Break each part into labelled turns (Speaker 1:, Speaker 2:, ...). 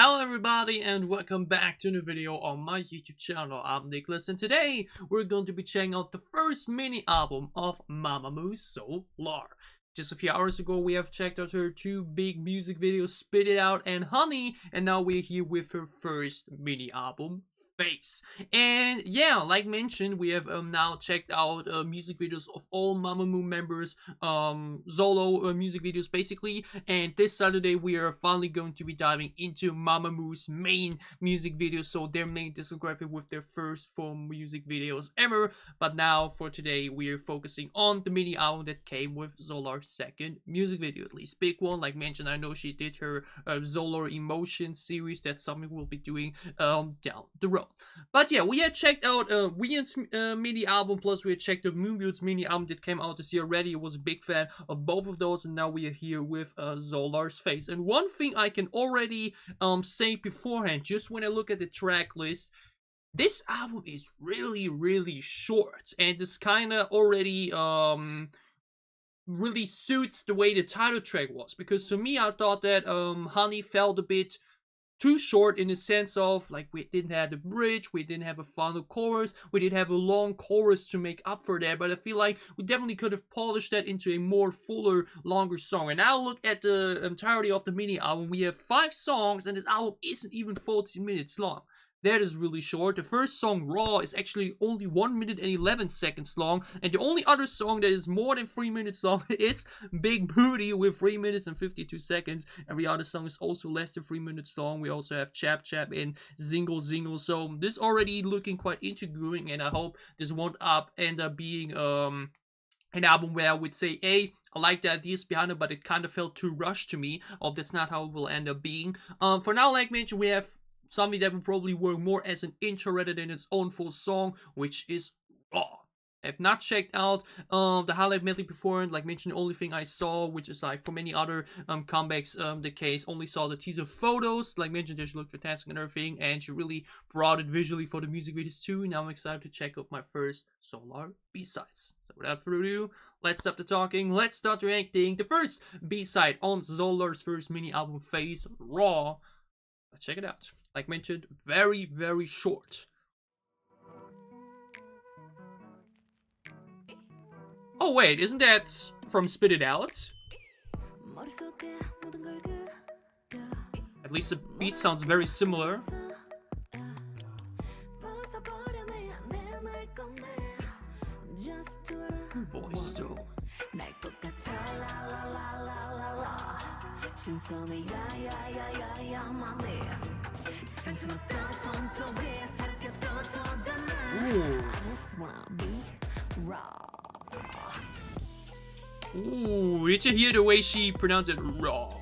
Speaker 1: Hello everybody and welcome back to a new video on my YouTube channel. I'm Nicholas and today we're going to be checking out the first mini album of MAMAMOO Solar. Just a few hours ago we have checked out her two big music videos, Spit It Out and Honey, and now we're here with her first mini album, Face. And yeah, like mentioned, we have now checked out music videos of all MAMAMOO members, solo music videos basically, and this Saturday we are finally going to be diving into MAMAMOO's main music videos, so their main discography with their first 4 music videos ever. But now for today we are focusing on the mini album that came with Solar's second music video, at least big one. Like mentioned, I know she did her Solar Emotion series. That's something we'll be doing down the road. But yeah, we had checked out Ween's mini album, plus we had checked out Moonbill's mini album that came out this year already. I was a big fan of both of those, and now we are here with Solar's Face. And one thing I can already say beforehand, just when I look at the track list, this album is really short, and this kind of already really suits the way the title track was, because for me I thought that Honey felt a bit too short in the sense of, like, we didn't have the bridge, we didn't have a final chorus, we did have a long chorus to make up for that, but I feel like we definitely could have polished that into a more fuller, longer song. And now look at the entirety of the mini album. We have 5 songs, and this album isn't even 40 minutes long. That is really short. The first song, Raw, is actually only 1 minute and 11 seconds long. And the only other song that is more than 3 minutes long is Big Booty with 3 minutes and 52 seconds. Every other song is also less than 3 minutes long. We also have Chap and Zinggle. So this already looking quite intriguing, and I hope this won't end up being an album where I would say, I like the ideas behind it, but it kind of felt too rushed to me. I hope that's not how it will end up being. For now, like mentioned, we have something that will probably work more as an intro rather than its own full song, which is Raw. I have not checked out the highlight medley before, like mentioned, the only thing I saw, which is like for many other comebacks the case, only saw the teaser photos. Like mentioned, they look fantastic and everything, and she really brought it visually for the music videos too. Now I'm excited to check out my first Solar B-sides. So without further ado, let's stop the talking, let's start reacting. The first B-side on Solar's first mini album, Face, Raw. Let's check it out. Like mentioned, very short. Oh wait, isn't that from Spit It Out? At least the beat sounds very similar. Her voice though. Ooh, did you hear the way she pronounced it? Raw.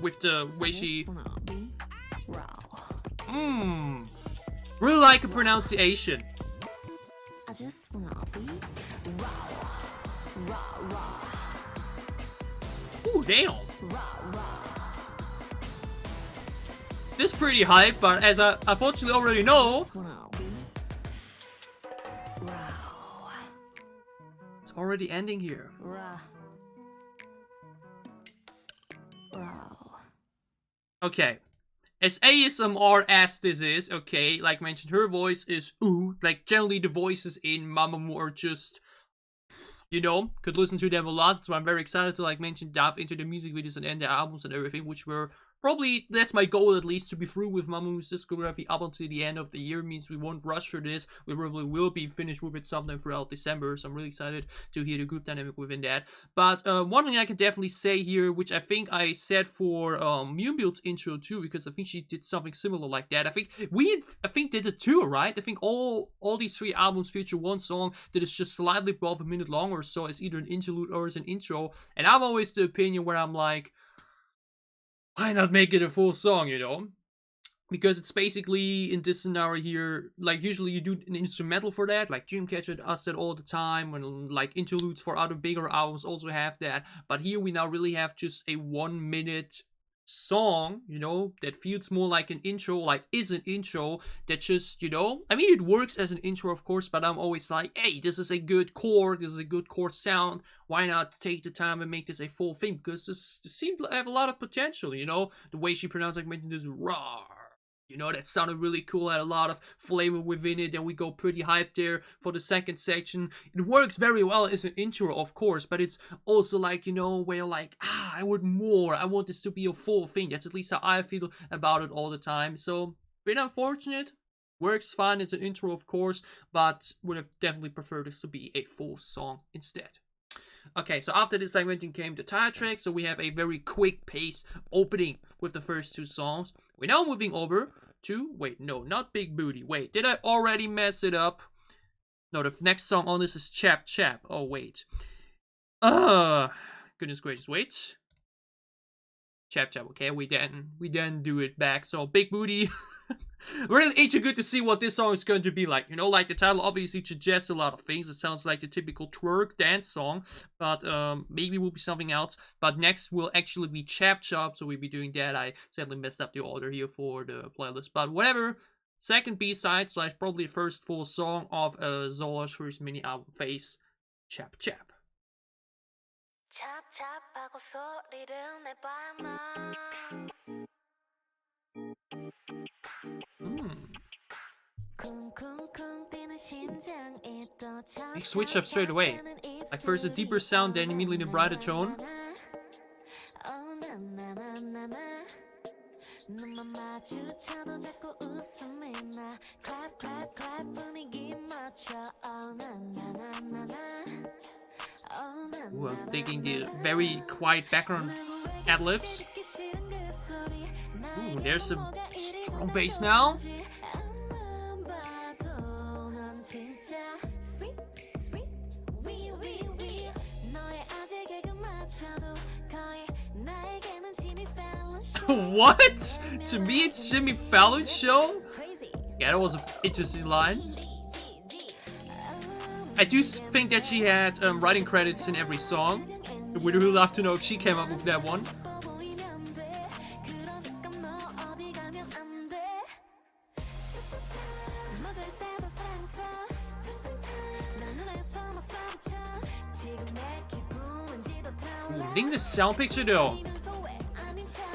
Speaker 1: With the way she... Really like her pronunciation. Ooh, damn. This is pretty hype, but as I unfortunately already know, it's already ending here. Okay, as ASMR as this is, okay, like mentioned, her voice is ooh. Like generally the voices in MAMAMOO are just, you know, could listen to them a lot, so I'm very excited to, like mentioned, dive into the music videos and the albums and everything, which were probably, that's my goal at least, to be through with MAMAMOO's discography up until the end of the year. Means we won't rush for this. We probably will be finished with it sometime throughout December, so I'm really excited to hear the group dynamic within that. But one thing I can definitely say here, which I think I said for Moonbill's intro too, because I think she did something similar like that. I think did it too, right? I think all these 3 albums feature one song that is just slightly above a minute long or so. It's either an interlude or it's an intro, and I'm always the opinion where I'm like, why not make it a full song, you know? Because it's basically, in this scenario here, like usually you do an instrumental for that, like Dreamcatcher does that all the time, when like interludes for other bigger albums also have that. But here we now really have just a 1 minute song, you know, that feels more like an intro, like is an intro that just, you know, I mean, it works as an intro, of course, but I'm always like, hey, this is a good chord, this is a good chord sound. Why not take the time and make this a full thing? Because this seemed to have a lot of potential, you know, the way she pronounced, like, making this raw. You know, that sounded really cool, had a lot of flavor within it, and we go pretty hyped there for the second section. It works very well as an intro, of course, but it's also like, you know, where like, I want more, I want this to be a full thing. That's at least how I feel about it all the time. So, bit unfortunate. Works fine, it's an intro, of course, but would have definitely preferred this to be a full song instead. Okay, so after this segment came the title track, so we have a very quick pace opening with the first two songs. We're now moving over to, wait, no, not Big Booty. Wait, did I already mess it up? No, the next song on this is Chap Chap. Oh, wait. Goodness gracious, wait. Chap Chap, okay, we then do it back. So, Big Booty. Really itchy good to see what this song is going to be like. You know, like the title obviously suggests a lot of things. It sounds like a typical twerk dance song, but maybe it will be something else. But next will actually be Chap Chop, so we'll be doing that. I sadly messed up the order here for the playlist, but whatever. Second B-side / probably first full song of Solar's first mini album Face, Chap Chap. You switch up straight away. Like first a deeper sound, then immediately a brighter tone. Ooh, I'm taking the very quiet background ad-libs. Ooh, there's some strong bass now. What? To me, it's Jimmy Fallon's show? Yeah, that was an interesting line. I do think that she had writing credits in every song. We'd really love to know if she came up with that one. I think the sound picture though,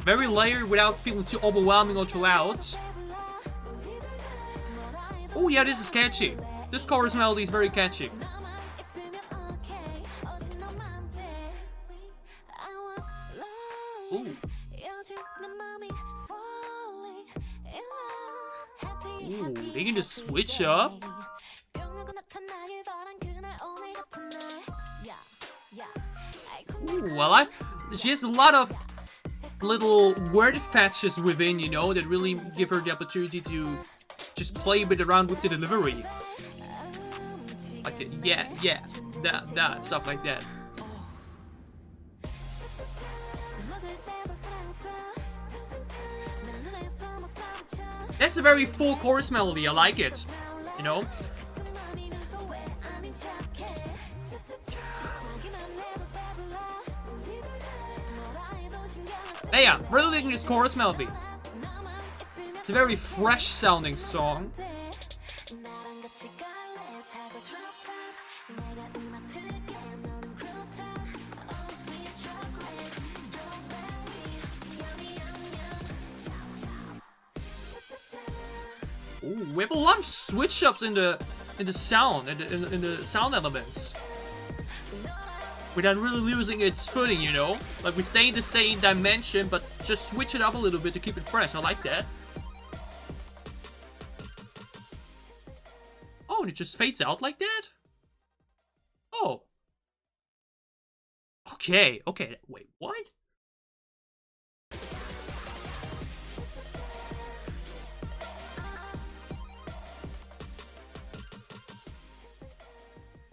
Speaker 1: very layered without feeling too overwhelming or too loud. Oh yeah, this is catchy. This chorus melody is very catchy. Ooh. Ooh, they can just switch up. Ooh, well, she has a lot of little word fetches within, you know, that really give her the opportunity to just play a bit around with the delivery. Like, yeah, that, stuff like that. That's a very full chorus melody, I like it, you know? Hey, yeah, really liking this chorus melody. It's a very fresh sounding song. Ooh, we have a lot of switch ups in the sound, in the sound elements, without really losing its footing, you know? Like, we stay in the same dimension, but just switch it up a little bit to keep it fresh. I like that. Oh, and it just fades out like that? Oh. Okay, wait, what?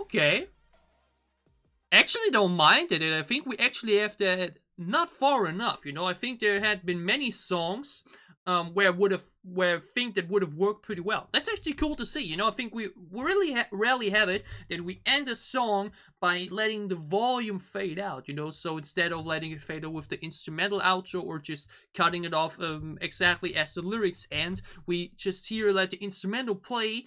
Speaker 1: Okay. Actually don't mind it, and I think we actually have that not far enough, you know? I think there had been many songs where I think that would have worked pretty well. That's actually cool to see. You know, I think we really rarely have it that we end a song by letting the volume fade out. You know, so instead of letting it fade out with the instrumental outro or just cutting it off exactly as the lyrics end, we just here let the instrumental play,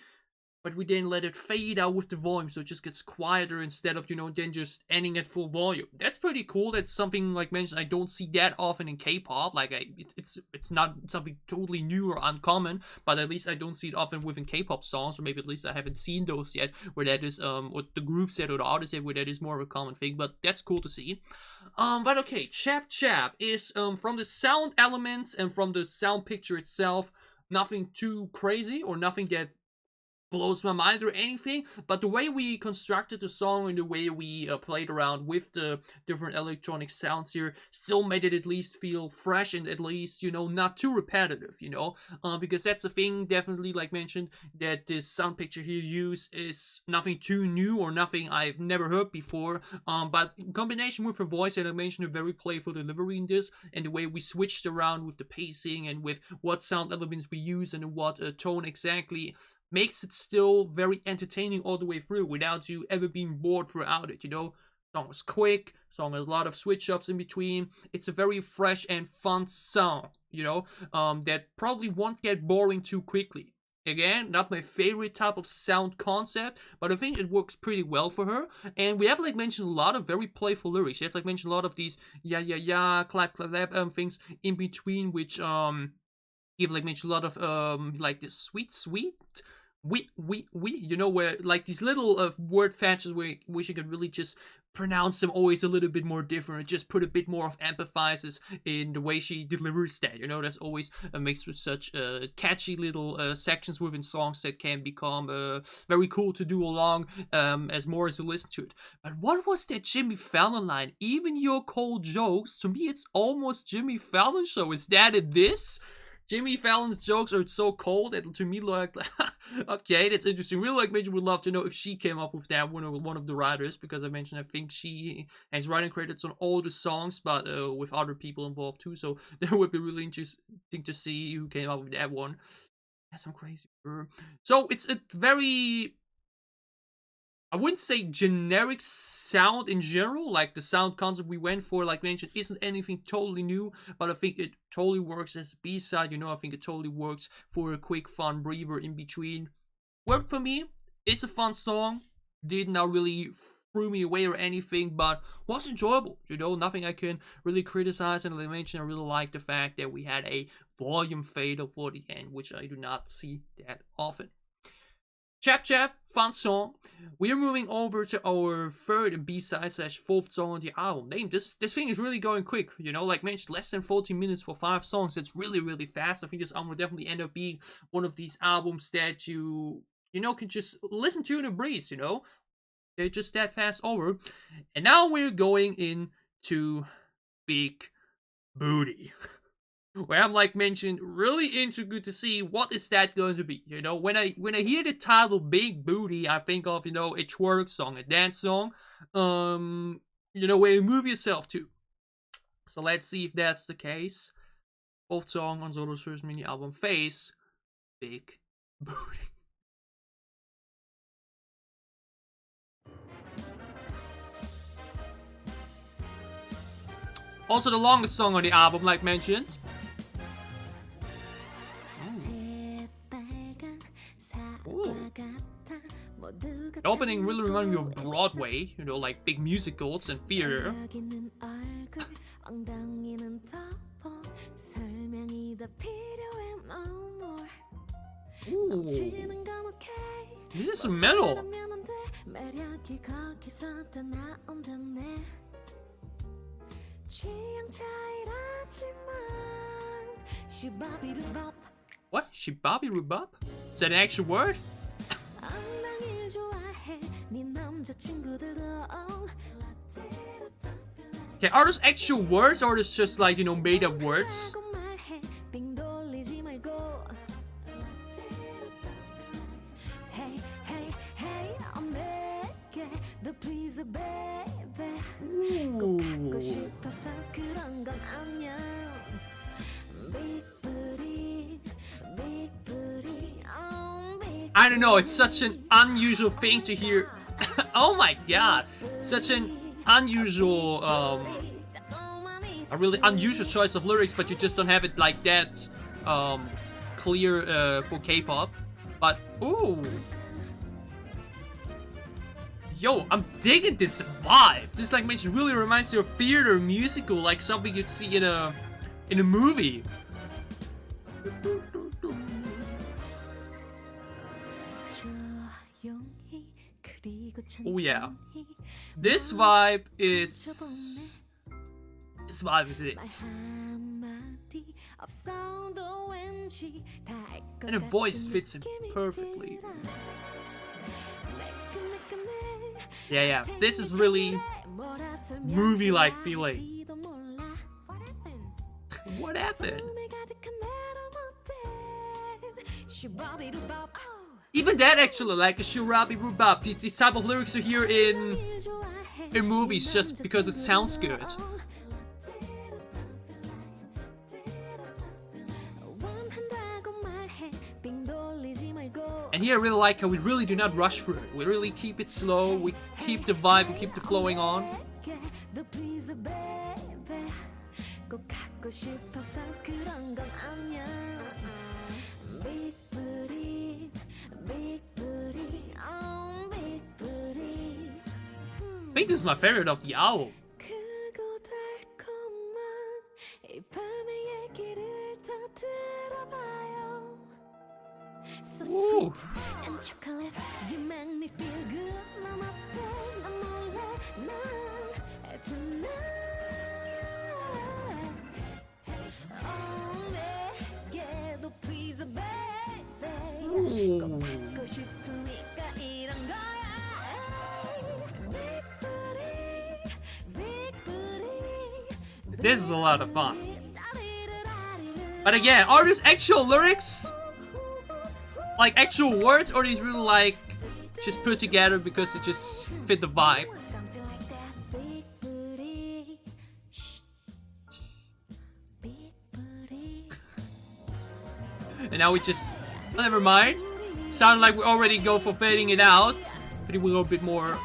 Speaker 1: but we then let it fade out with the volume, so it just gets quieter instead of, you know, then just ending at full volume. That's pretty cool. That's something, like mentioned, I don't see that often in K-pop. Like, it's not something totally new or uncommon, but at least I don't see it often within K-pop songs, or maybe at least I haven't seen those yet, where that is, what the group said or the artist said, where that is more of a common thing, but that's cool to see. But okay, Chap Chap is, from the sound elements and from the sound picture itself, nothing too crazy or nothing that blows my mind or anything, but the way we constructed the song and the way we played around with the different electronic sounds here still made it at least feel fresh and at least, you know, not too repetitive, you know, because that's the thing, definitely, like mentioned, that this sound picture here used is nothing too new or nothing I've never heard before, but in combination with her voice, and I mentioned a very playful delivery in this, and the way we switched around with the pacing and with what sound elements we use and what tone exactly, makes it still very entertaining all the way through without you ever being bored throughout it, you know? Song was quick, song has a lot of switch ups in between. It's a very fresh and fun song, you know, that probably won't get boring too quickly. Again, not my favorite type of sound concept, but I think it works pretty well for her. And we have, like mentioned, a lot of very playful lyrics. Yes, like mentioned, a lot of these yeah yeah yeah clap clap clap things in between, which give, like mentioned, a lot of like this sweet we, you know, where like these little word patches where wish you could really just pronounce them always a little bit more different, just put a bit more of emphasis in the way she delivers that, you know. That's always makes for such catchy little sections within songs that can become very cool to do along as more as you listen to it. But what was that Jimmy Fallon line? Even your cold jokes, to me it's almost Jimmy Fallon show. Is that it? This Jimmy Fallon's jokes are so cold that to me, like, okay, that's interesting. Really, like, Major would love to know if she came up with that one or one of the writers, because I mentioned I think she has writing credits on all the songs, but with other people involved too. So that would be really interesting to see who came up with that one. That's some crazy. So it's a very, I wouldn't say generic sound in general, like the sound concept we went for, like mentioned, isn't anything totally new, but I think it totally works as a B-side, you know. I think it totally works for a quick, fun breather in between. Worked for me. It's a fun song. Did not really threw me away or anything, but was enjoyable, you know. Nothing I can really criticize, and like I mentioned, I really like the fact that we had a volume fade for the end, which I do not see that often. Chap Chap, fun song. We are moving over to our third B-side / fourth song on the album. Damn, this thing is really going quick, you know, like mentioned, less than 14 minutes for 5 songs. It's really, really fast. I think this album will definitely end up being one of these albums that you know, can just listen to in a breeze, you know. They're just that fast over. And now we're going into Big Booty. Where I'm, like mentioned, really intrigued to see what is that going to be. You know, when I hear the title Big Booty, I think of, you know, a twerk song, a dance song, you know, where you move yourself to. So let's see if that's the case. Fourth song on Solo's first mini album, Face, Big Booty. Also the longest song on the album, like mentioned. The opening really reminded me of Broadway, you know, like big musicals and theater. Ooh. This is some metal. What? Shibabi Rubab? Is that an actual word? Okay, are those actual words or is just like, you know, made up words? Ooh. I don't know, it's such an unusual thing to hear. Oh my god, such an unusual, a really unusual choice of lyrics, but you just don't have it like that clear for K-pop. But ooh, yo, I'm digging this vibe. This like makes really reminds you of theater musical, like something you'd see in a movie. Oh yeah, this vibe is it. And the voice fits him perfectly. Yeah, this is really movie-like feeling. What happened? Even that actually, like a shurabi rubab, these type of lyrics you hear in movies just because it sounds good. And here I really like how we really do not rush through it. We really keep it slow, we keep the vibe, we keep the flowing on. I think this is my favorite of the album. Ooh. Ooh. This is a lot of fun. But again, are these actual lyrics? Like actual words, or these really like just put together because it just fit the vibe? And now we just, oh, never mind. Sound like we already go for fading it out, but it will go a bit more.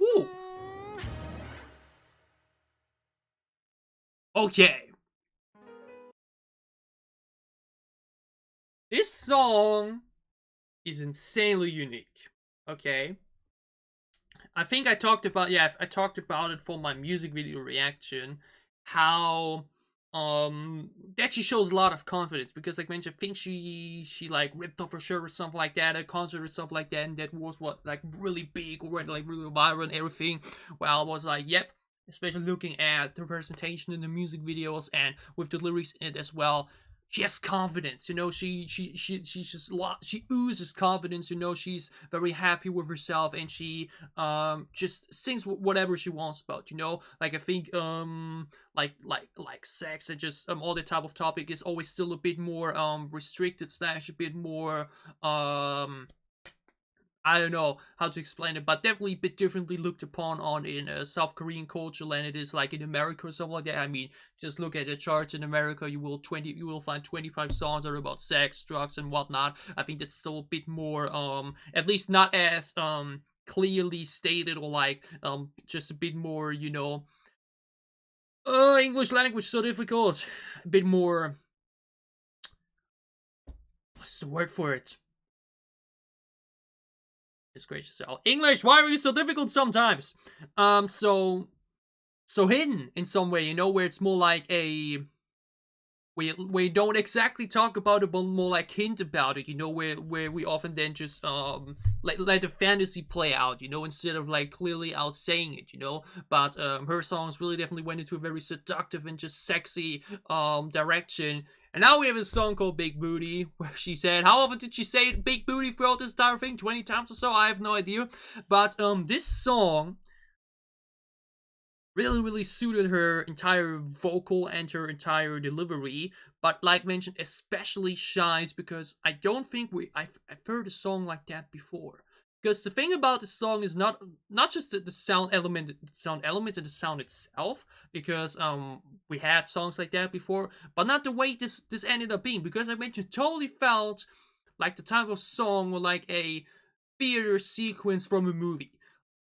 Speaker 1: Ooh. Okay. This song is insanely unique. Okay. I think I talked about, yeah, I talked about it for my music video reaction, how that she shows a lot of confidence, because like mentioned, I think she like ripped off her shirt or something like that at a concert or something like that, and that was what, like really big or like really viral and everything. Well, I was like, yep, especially looking at the presentation in the music videos and with the lyrics in it as well. She has confidence, you know. She just she oozes confidence, you know. She's very happy with herself, and she just sings whatever she wants about, you know. Like I think like sex and just all that type of topic is always still a bit more restricted / a bit more I don't know how to explain it, but definitely a bit differently looked upon on in South Korean culture than it is like in America or something like that. I mean, just look at the charts in America. You will find 25 songs that are about sex, drugs, and whatnot. I think that's still a bit more at least not as clearly stated, or like just a bit more, you know. English language so difficult. A bit more. What's the word for it? Gracious. English, why are you so difficult sometimes? So hidden in some way, you know, where it's more like a we don't exactly talk about it, but more like hint about it, you know, where we often then just let the fantasy play out, you know, instead of like clearly out saying it, you know. But her songs really definitely went into a very seductive and just sexy direction. And now we have a song called Big Booty, where she said, how often did she say Big Booty throughout this entire thing? 20 times or so? I have no idea. But this song really suited her entire vocal and her entire delivery. But like mentioned, especially shines because I don't think I've heard a song like that before. Because the thing about the song is not just the sound element and the sound itself, because we had songs like that before, but not the way this ended up being. Because I mentioned, totally felt like the type of song or like a theater sequence from a movie.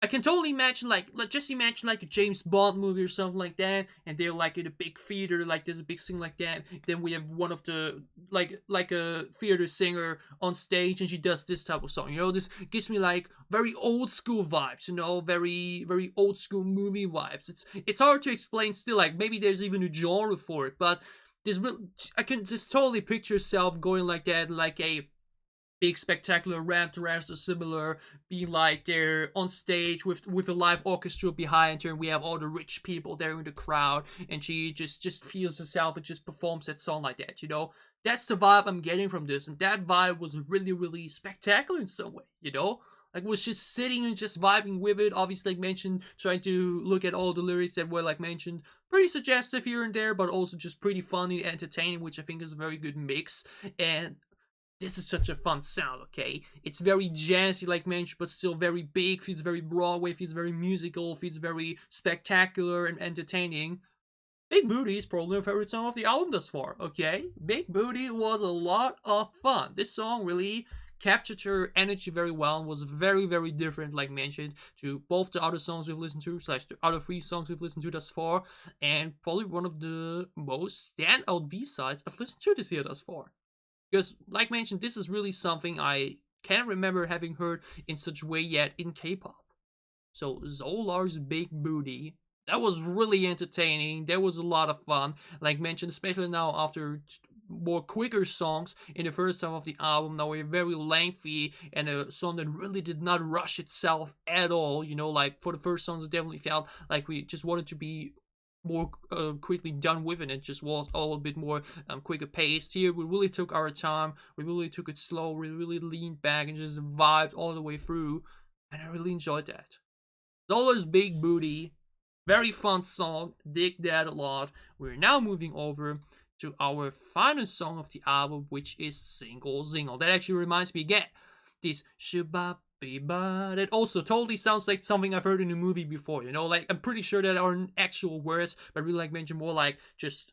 Speaker 1: I can totally imagine just imagine like a James Bond movie or something like that, and they're like in a big theater, like there's a big thing like that. Then we have one of the like a theater singer on stage, and she does this type of song. You know, this gives me like very old school vibes. You know, very very old school movie vibes. It's hard to explain still. Like maybe there's even a genre for it, but I can just totally picture yourself going like that, like a big spectacular rap dress or similar, being like they're on stage with a live orchestra behind her, and we have all the rich people there in the crowd, and she just feels herself and just performs that song like that. You know, that's the vibe I'm getting from this, and that vibe was really really spectacular in some way. You know, like was just sitting and just vibing with it. Obviously, like mentioned, trying to look at all the lyrics that were like mentioned, pretty suggestive here and there, but also just pretty funny and entertaining, which I think is a very good mix. And this is such a fun sound, okay? It's very jazzy, like mentioned, but still very big, feels very Broadway, feels very musical, feels very spectacular and entertaining. Big Booty is probably my favorite song of the album thus far, okay? Big Booty was a lot of fun. This song really captured her energy very well and was very, very different, like mentioned, to both the other songs we've listened to, / the other 3 songs we've listened to thus far, and probably one of the most standout B-sides I've listened to this year thus far. Because, like mentioned, this is really something I can't remember having heard in such a way yet in K-pop. So, Zolar's Big Booty, that was really entertaining. There was a lot of fun. Like mentioned, especially now after more quicker songs in the first half of the album. Now we're very lengthy, and a song that really did not rush itself at all. You know, like for the first songs, it definitely felt like we just wanted to be more quickly done with it. It just was all a bit more quicker paced. Here we really took our time, we really took it slow, we really leaned back and just vibed all the way through, and I really enjoyed that. Zolar's Big Booty, very fun song, dig that a lot. We're now moving over to our final song of the album, which is Zinggle. That actually reminds me again, this Shabba it also totally sounds like something I've heard in a movie before, you know, like I'm pretty sure that aren't actual words, but really like mention more like just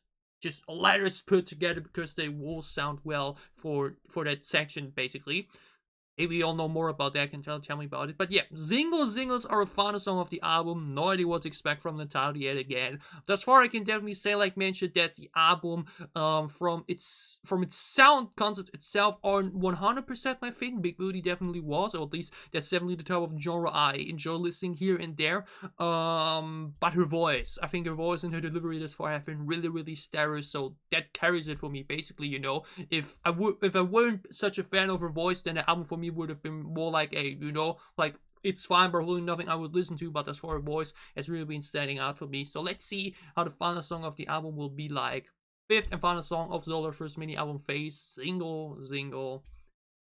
Speaker 1: letters put together because they will sound well for that section basically. Maybe you all know more about that, can tell me about it. But yeah, Zingles are a final song of the album. No idea what to expect from the title yet again. Thus far, I can definitely say, like mentioned, that the album, from its sound concept itself, aren't 100% my thing. Big Booty definitely was, or at least that's definitely the type of genre I enjoy listening here and there. But her voice, I think her voice and her delivery thus far have been really, really stellar. So that carries it for me, basically. You know, if I weren't such a fan of her voice, then the album for me would have been more like a, you know, like it's fine, but really nothing I would listen to. But as for her voice, it's really been standing out for me. So let's see how the final song of the album will be like. 5th and final song of Zolar's first mini album phase, Zinggle.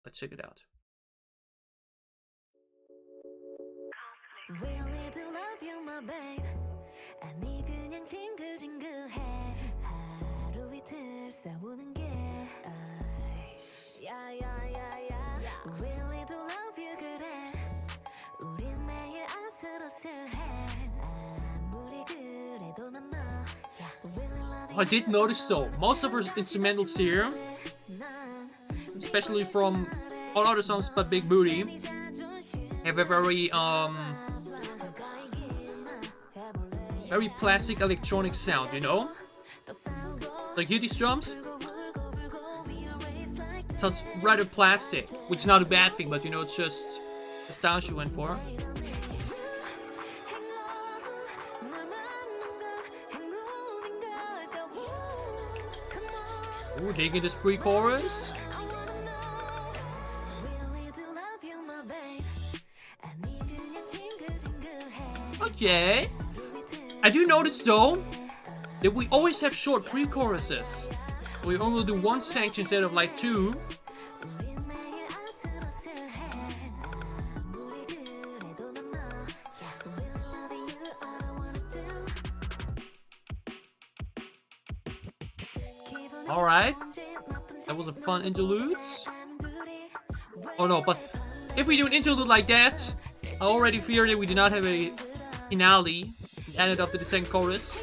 Speaker 1: Let's check it out. Really do love you, my babe. 아니 그냥 징글징글해. 하루 이틀 싸우는 게. Really do love you 그래. 우리 매일 아슬아슬해. 아무리 그래도 난 너. I did notice so. Most of her instrumentals here, especially from all other songs but Big Booty, have a very plastic electronic sound, you know? Like hear these drums? Sounds rather plastic, which is not a bad thing, but you know, it's just the style she went for. Ooh, digging this pre-chorus. Okay. I do notice though that we always have short pre-choruses. We only do one section instead of like 2. Alright. That was a fun interlude. Oh no, but if we do an interlude like that, I already fear that we do not have a finale added up to the second chorus.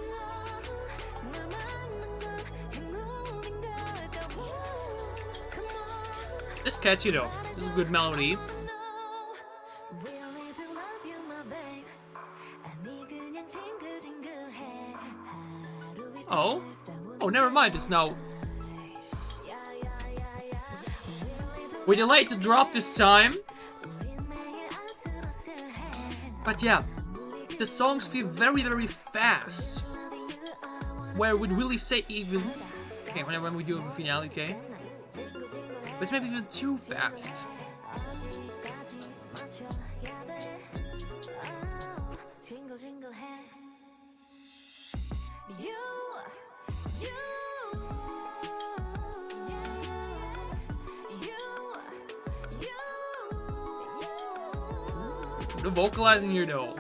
Speaker 1: It's catchy though. This is a good melody. Oh? Oh, never mind this now. We delayed the drop this time. But yeah, the songs feel very, very fast. Where we'd really say even... Okay, when we do a finale, okay? But it's maybe even too fast. The vocalizing here though.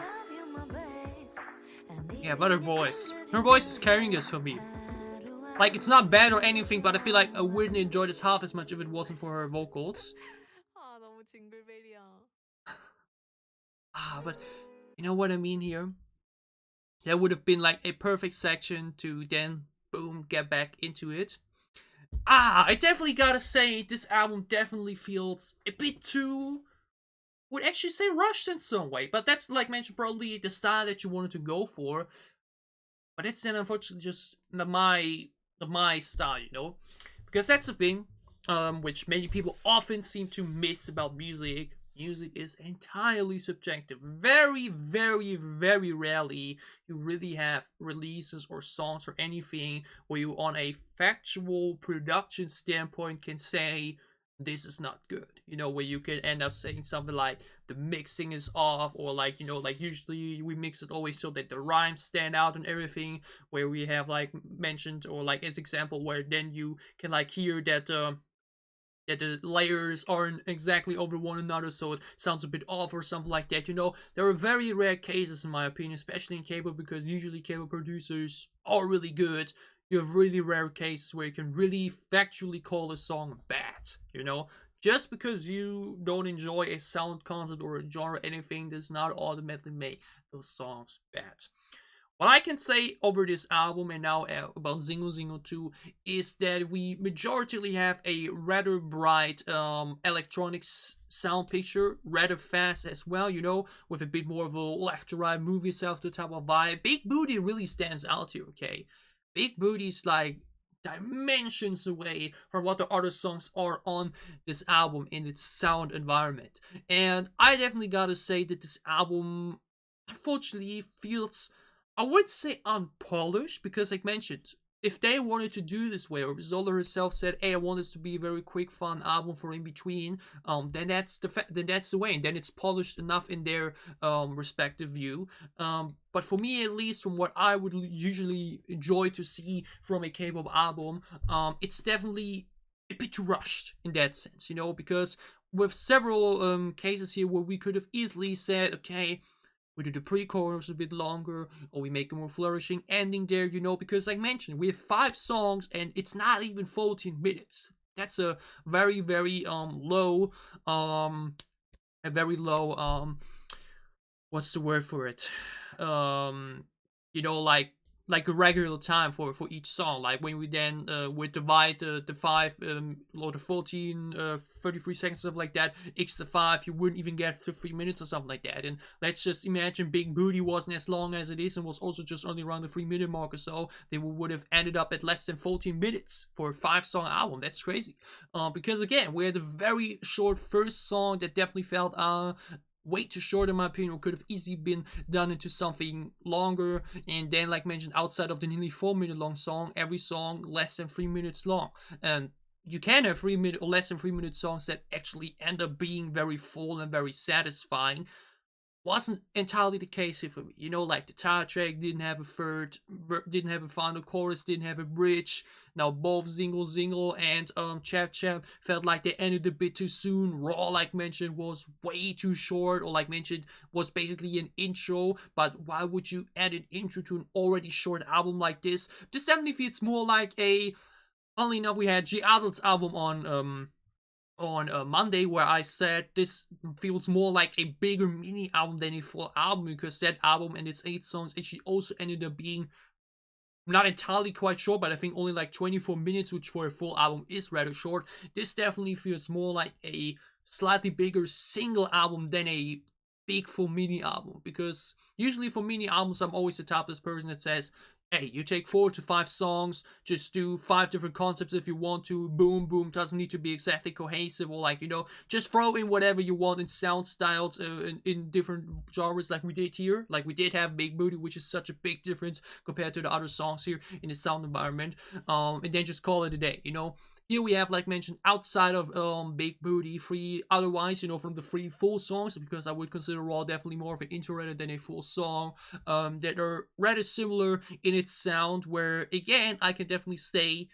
Speaker 1: Yeah, but her voice is carrying this for me. Like, it's not bad or anything, but I feel like I wouldn't enjoy this half as much if it wasn't for her vocals. But you know what I mean here? That would have been like a perfect section to then, boom, get back into it. I definitely gotta say, this album definitely feels a bit too... would actually say rushed in some way, but that's, like mentioned, probably the style that you wanted to go for. But it's then unfortunately just my style, you know, because that's the thing, which many people often seem to miss about music. Music is entirely subjective. Very, very, very rarely you really have releases or songs or anything where you, on a factual production standpoint, can say this is not good, you know, where you can end up saying something like the mixing is off, or like, you know, like usually we mix it always so that the rhymes stand out and everything, where we have like mentioned, or like as example, where then you can like hear that that the layers aren't exactly over one another, so it sounds a bit off or something like that, you know. There are very rare cases in my opinion, especially in K-pop, because usually K-pop producers are really good. You have really rare cases where you can really factually call a song bad, you know? Just because you don't enjoy a sound concept or a genre or anything does not automatically make those songs bad. What I can say over this album and now about Zinggle Zinggle 2 is that we majoritarily have a rather bright electronics sound picture, rather fast as well, you know, with a bit more of a left to right movie yourself to type of vibe. Big Booty really stands out here, okay? Big Booty's like dimensions away from what the other songs are on this album in its sound environment. And I definitely gotta say that this album unfortunately feels, I would say, unpolished, because like mentioned, if they wanted to do this way, or Zola herself said, hey, I want this to be a very quick fun album for in between, then that's the way, and then it's polished enough in their respective view. But for me, at least, from what I would usually enjoy to see from a K-pop album, it's definitely a bit too rushed in that sense, you know, because with several cases here where we could have easily said, okay, we do the pre-chorus a bit longer, or we make a more flourishing ending there, you know, because like mentioned, we have 5 songs and it's not even 14 minutes. That's a very, very low, what's the word for it? You know, like a regular time for each song. Like when we then would divide the 5 or the 14 33 seconds, stuff like that, x the 5, you wouldn't even get to 3 minutes or something like that. And let's just imagine Big Booty wasn't as long as it is and was also just only around the 3-minute mark or so. They would have ended up at less than 14 minutes for a 5-song album. That's crazy. Because again, we had a very short first song that definitely felt way too short in my opinion, could have easily been done into something longer. And then, like mentioned, outside of the nearly 4-minute long song, every song less than 3 minutes long. And you can have 3-minute or less than 3-minute songs that actually end up being very full and very satisfying. Wasn't entirely the case here for me. You know, like the title track didn't have a final chorus, didn't have a bridge. Now both Zinggle Zinggle and Chap Chap felt like they ended a bit too soon. Raw, like mentioned, was way too short, or like mentioned, was basically an intro. But why would you add an intro to an already short album like this? This definitely feels more like a... Funnily enough, we had G Adult's album on Monday, where I said this feels more like a bigger mini album than a full album, because that album and its 8 songs actually also ended up being I'm not entirely quite sure, but I think only like 24 minutes, which for a full album is rather short. This definitely feels more like a slightly bigger single album than a big full mini album. Because usually for mini albums, I'm always the type of person that says, hey, you take 4 to 5 songs, just do 5 different concepts if you want to, boom, boom, doesn't need to be exactly cohesive, or like, just throw in whatever you want in sound styles, in different genres like we did here. Like we did have Big Booty, which is such a big difference compared to the other songs here in the sound environment, and then just call it a day. Here we have, like mentioned, outside of Big Booty, 3 otherwise, from the 3 full songs, because I would consider Raw definitely more of an intro rather than a full song, that are rather similar in its sound, where, again, I can definitely say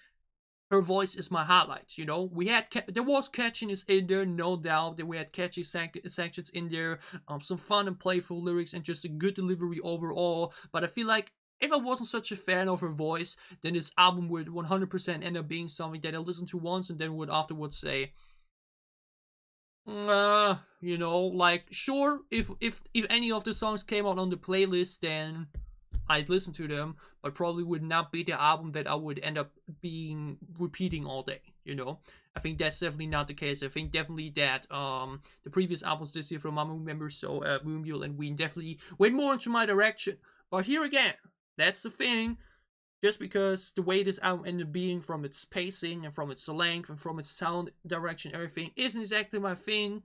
Speaker 1: her voice is my highlight. There was catchiness in there, no doubt, that we had catchy sections in there, some fun and playful lyrics, and just a good delivery overall, but I feel like if I wasn't such a fan of her voice, then this album would 100% end up being something that I listen to once and then would afterwards say, like, sure, if any of the songs came out on the playlist, then I'd listen to them, but probably would not be the album that I would end up repeating all day. I think that's definitely not the case. I think definitely that the previous albums this year from MAMAMOO members, so Moonbyul and Ween, definitely went more into my direction. But here again, that's the thing. Just because the way this album ended up being, from its pacing and from its length and from its sound direction, everything isn't exactly my thing,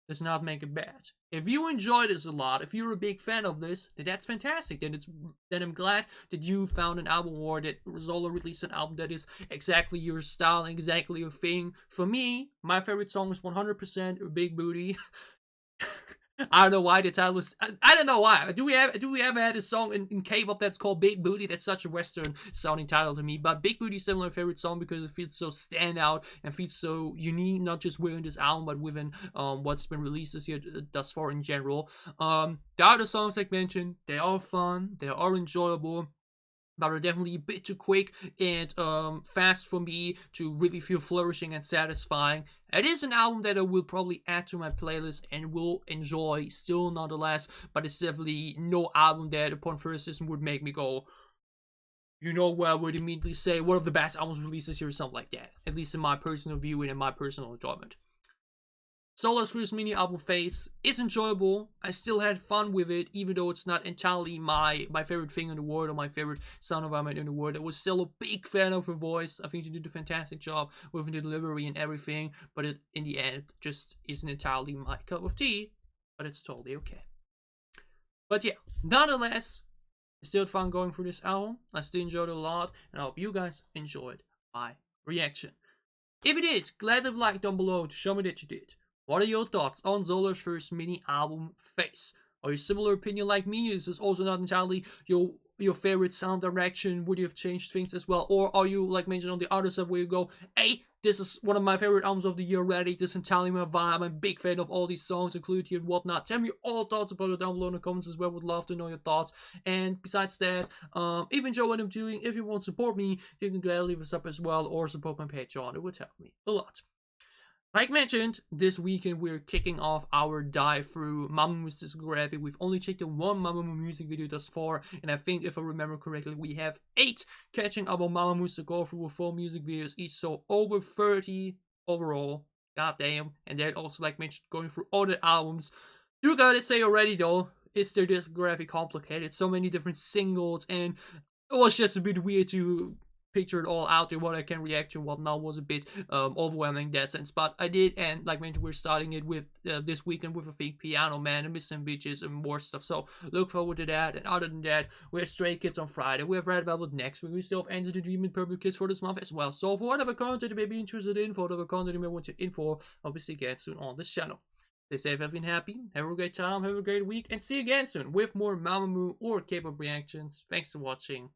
Speaker 1: does not make it bad. If you enjoy this a lot, if you're a big fan of this, then that's fantastic. Then I'm glad that you found an album, or that Zola released an album that is exactly your style and exactly your thing. For me, my favorite song is 100% Big Booty. I don't know why the title is. I don't know why. Do we ever had a song in K-pop that's called Big Booty? That's such a Western sounding title to me. But Big Booty is still my favorite song because it feels so standout and feels so unique, not just within this album, but within what's been released this year thus far in general. The other songs like mentioned, they are fun, they are enjoyable, but are definitely a bit too quick and fast for me to really feel flourishing and satisfying. It is an album that I will probably add to my playlist and will enjoy still nonetheless, but it's definitely no album that upon first listen would make me go, where I would immediately say one of the best albums released this year or something like that, at least in my personal view and in my personal enjoyment. Solar's first mini album phase is enjoyable. I still had fun with it, even though it's not entirely my favorite thing in the world or my favorite sound environment in the world. I was still a big fan of her voice. I think she did a fantastic job with the delivery and everything, but in the end, just isn't entirely my cup of tea, but it's totally okay. But yeah, nonetheless, I still had fun going through this album. I still enjoyed it a lot, and I hope you guys enjoyed my reaction. If you did, glad leave a like down below to show me that you did. What are your thoughts on Zolar's first mini album phase? Are you similar opinion like me? Is this also not entirely your favorite sound direction? Would you have changed things as well? Or are you, like mentioned on the other side, where you go, hey, this is one of my favorite albums of the year already, this is entirely my vibe, I'm a big fan of all these songs included here and whatnot. Tell me your all thoughts about it down below in the comments as well. Would love to know your thoughts. And besides that, if you enjoy what I'm doing, if you want to support me, you can gladly leave a sub as well, or support my Patreon. It would help me a lot. Like mentioned, this weekend we're kicking off our dive through MAMAMOO's discography. We've only checked the one MAMAMOO music video thus far, and I think, if I remember correctly, we have 8 catching up on MAMAMOO's to go through with 4 music videos each, so over 30 overall. Goddamn. And then also, like mentioned, going through other albums. You gotta say already though, is their discography complicated? So many different singles, and it was just a bit weird to picture it all out there, what I can react to, what now was a bit overwhelming in that sense, but I did. And like mentioned, we're starting it with this weekend with a fake Piano Man and Missing Bitches and more stuff, so look forward to that. And other than that, we have Stray Kids on Friday, we have Red Velvet next week, we still have Enter the Dream and Purple Kiss for this month as well. So for whatever content you may be interested in, for whatever content you may want to info, I'll be seeing you again soon on this channel. Stay safe, have been happy, have a great time, have a great week, and see you again soon with more MAMAMOO or K-pop reactions. Thanks for watching.